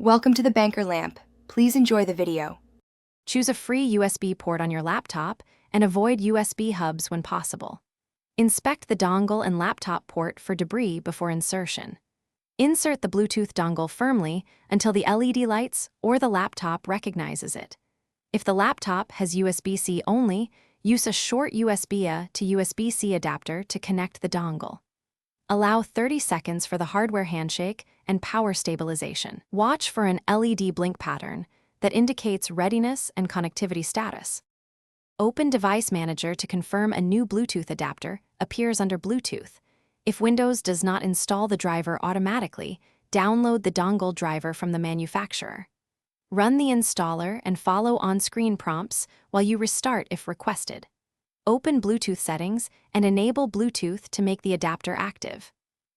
Welcome to the Banker Lamp. Please enjoy the video. Choose a free USB port on your laptop and avoid USB hubs when possible. Inspect the dongle and laptop port for debris before insertion. Insert the Bluetooth dongle firmly until the LED lights or the laptop recognizes it. If the laptop has USB-C only, use a short USB-A to USB-C adapter to connect the dongle. Allow 30 seconds for the hardware handshake and power stabilization. Watch for an LED blink pattern that indicates readiness and connectivity status. Open Device Manager to confirm a new Bluetooth adapter appears under Bluetooth. If Windows does not install the driver automatically, download the dongle driver from the manufacturer. Run the installer and follow on-screen prompts while you restart if requested. Open Bluetooth settings and enable Bluetooth to make the adapter active.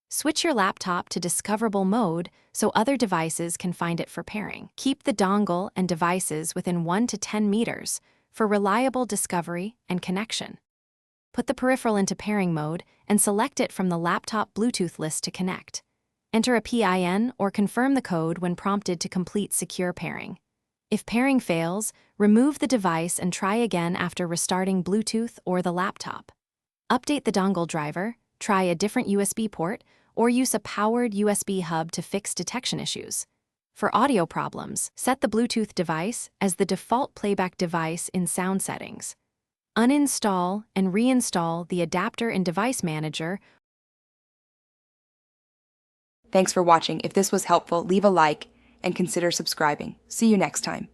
Switch your laptop to discoverable mode so other devices can find it for pairing. Keep the dongle and devices within 1 to 10 meters for reliable discovery and connection. Put the peripheral into pairing mode and select it from the laptop Bluetooth list to connect. Enter a PIN or confirm the code when prompted to complete secure pairing. If pairing fails, remove the device and try again after restarting Bluetooth or the laptop. Update the dongle driver, try a different USB port, or use a powered USB hub to fix detection issues. For audio problems, set the Bluetooth device as the default playback device in sound settings. Uninstall and reinstall the adapter in Device Manager. Thanks for watching. If this was helpful, leave a like and consider subscribing. See you next time.